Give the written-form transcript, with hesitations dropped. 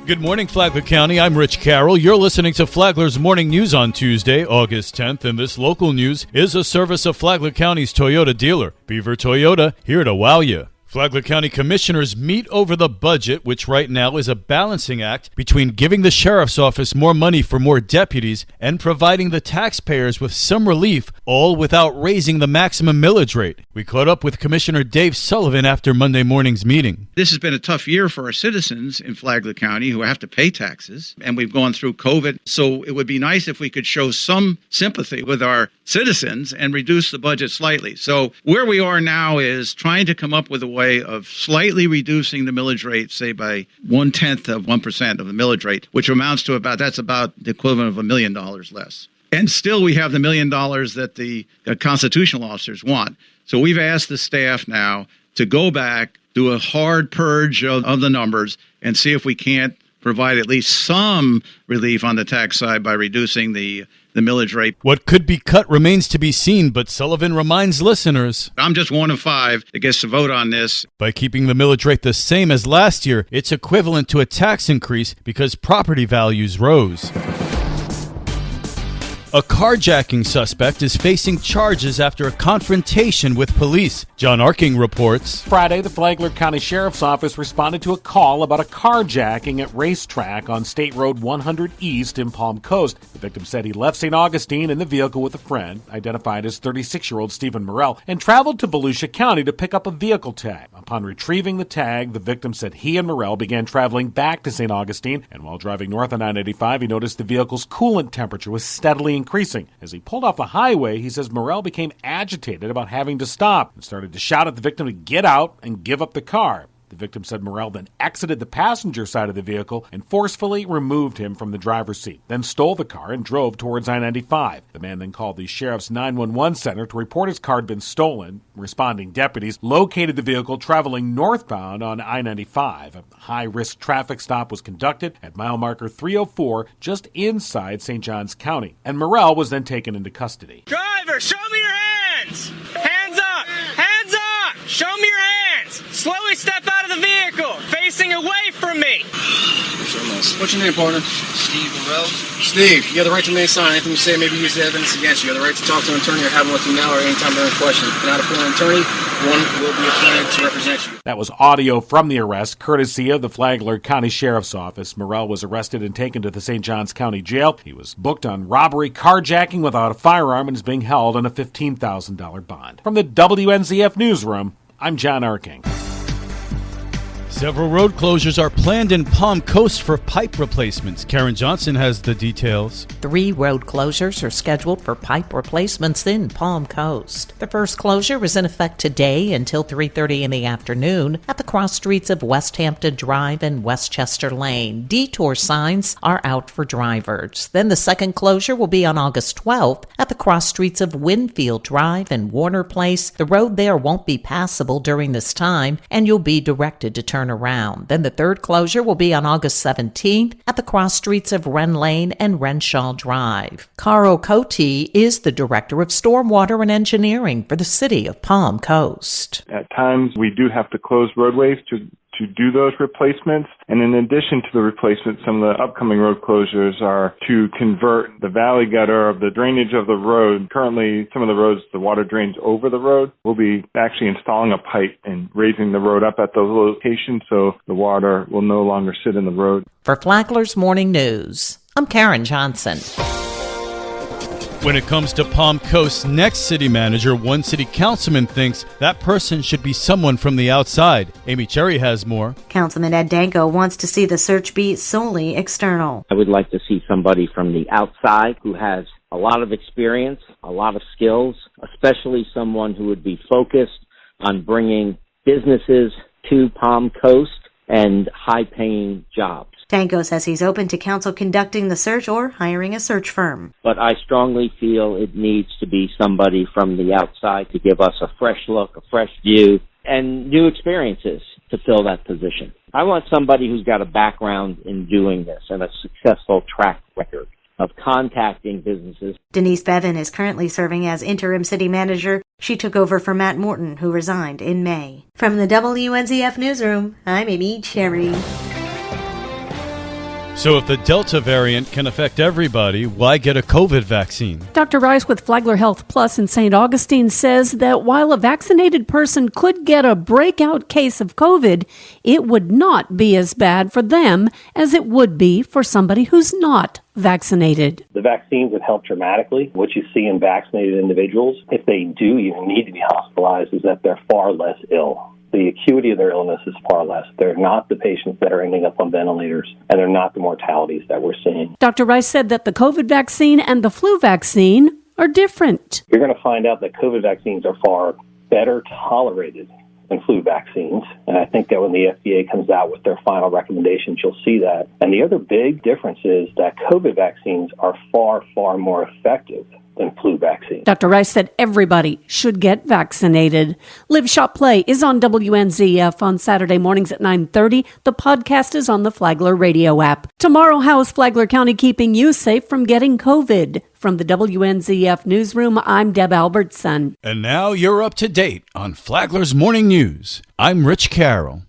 Good morning, Flagler County. I'm Rich Carroll. You're listening to Flagler's Morning News on Tuesday, August 10th, and this local news is a service of Flagler County's Toyota dealer, Beaver Toyota, here to wow you. Flagler County Commissioners meet over the budget, which right now is a balancing act between giving the Sheriff's Office more money for more deputies and providing the taxpayers with some relief, all without raising the maximum millage rate. We caught up with Commissioner Dave Sullivan after Monday morning's meeting. This has been a tough year for our citizens in Flagler County who have to pay taxes, and we've gone through COVID, so it would be nice if we could show some sympathy with our citizens and reduce the budget slightly. So where we are now is trying to come up with a way of slightly reducing the millage rate, say by 0.1% of the millage rate, which amounts to about the equivalent of $1 million less. And still we have the $1 million that the constitutional officers want. So we've asked the staff now to go back, do a hard purge of the numbers, and see if we can't provide at least some relief on the tax side by reducing the millage rate. What could be cut remains to be seen, but Sullivan reminds listeners, I'm just one of five that gets to vote on this. By keeping the millage rate the same as last year, it's equivalent to a tax increase because property values rose. A carjacking suspect is facing charges after a confrontation with police. John Arking reports. Friday, the Flagler County Sheriff's Office responded to a call about a carjacking at Racetrack on State Road 100 East in Palm Coast. The victim said he left St. Augustine in the vehicle with a friend, identified as 36-year-old Stephen Morrell, and traveled to Volusia County to pick up a vehicle tag. Upon retrieving the tag, the victim said he and Morrell began traveling back to St. Augustine, and while driving north on I-95, he noticed the vehicle's coolant temperature was steadily increasing. As he pulled off the highway, he says Morrell became agitated about having to stop and started to shout at the victim to get out and give up the car. The victim said Morrell then exited the passenger side of the vehicle and forcefully removed him from the driver's seat, then stole the car and drove towards I-95. The man then called the sheriff's 911 center to report his car had been stolen. Responding deputies located the vehicle traveling northbound on I-95. A high-risk traffic stop was conducted at mile marker 304 just inside St. Johns County, and Morrell was then taken into custody. Driver, show me your hands! Hands up! Hands up! Show me your hands! Slowly step out of the vehicle, facing away from me. What's your name, partner? Steve Morrell. Steve, you have the right to remain silent. Anything you say may be used as evidence against you. You have the right to talk to an attorney or have one with you now or anytime during question. If you're not appointed an attorney, one will be appointed to represent you. That was audio from the arrest, courtesy of the Flagler County Sheriff's Office. Morrell was arrested and taken to the St. Johns County Jail. He was booked on robbery, carjacking without a firearm, and is being held on a $15,000 bond. From the WNZF Newsroom, I'm John Arking. Several road closures are planned in Palm Coast for pipe replacements. Karen Johnson has the details. 3 road closures are scheduled for pipe replacements in Palm Coast. The first closure is in effect today until 3:30 in the afternoon at the cross streets of West Hampton Drive and Westchester Lane. Detour signs are out for drivers. Then the second closure will be on August 12th at the cross streets of Winfield Drive and Warner Place. The road there won't be passable during this time, and you'll be directed to turn around. Then the third closure will be on August 17th at the cross streets of Wren Lane and Renshaw Drive. Carl Cote is the Director of Stormwater and Engineering for the City of Palm Coast. At times, we do have to close roadways to do those replacements. And in addition to the replacement, some of the upcoming road closures are to convert the valley gutter of the drainage of the road. Currently, some of the roads, the water drains over the road. We'll be actually installing a pipe and raising the road up at those locations so the water will no longer sit in the road. For Flagler's Morning News, I'm Karen Johnson. When it comes to Palm Coast's next city manager, one city councilman thinks that person should be someone from the outside. Amy Cherry has more. Councilman Ed Danko wants to see the search be solely external. I would like to see somebody from the outside who has a lot of experience, a lot of skills, especially someone who would be focused on bringing businesses to Palm Coast and high-paying jobs. Danko says he's open to council conducting the search or hiring a search firm. But I strongly feel it needs to be somebody from the outside to give us a fresh look, a fresh view, and new experiences to fill that position. I want somebody who's got a background in doing this and a successful track record of contacting businesses. Denise Bevan is currently serving as interim city manager. She took over for Matt Morton, who resigned in May. From the WNZF Newsroom, I'm Amy Cherry. So if the Delta variant can affect everybody, why get a COVID vaccine? Dr. Rice with Flagler Health Plus in St. Augustine says that while a vaccinated person could get a breakout case of COVID, it would not be as bad for them as it would be for somebody who's not vaccinated. The vaccines have helped dramatically. What you see in vaccinated individuals, if they do even need to be hospitalized, is that they're far less ill. The acuity of their illness is far less. They're not the patients that are ending up on ventilators, and they're not the mortalities that we're seeing. Dr. Rice said that the COVID vaccine and the flu vaccine are different. You're going to find out that COVID vaccines are far better tolerated than flu vaccines, and I think that when the FDA comes out with their final recommendations, you'll see that. And the other big difference is that COVID vaccines are far, far more effective than flu vaccines. Dr. Rice said everybody should get vaccinated. Live, Shop, Play is on WNZF on Saturday mornings at 9:30. The podcast is on the Flagler radio app. Tomorrow, how is Flagler County keeping you safe from getting COVID? From the WNZF newsroom, I'm Deb Albertson. And now you're up to date on Flagler's Morning News. I'm Rich Carroll.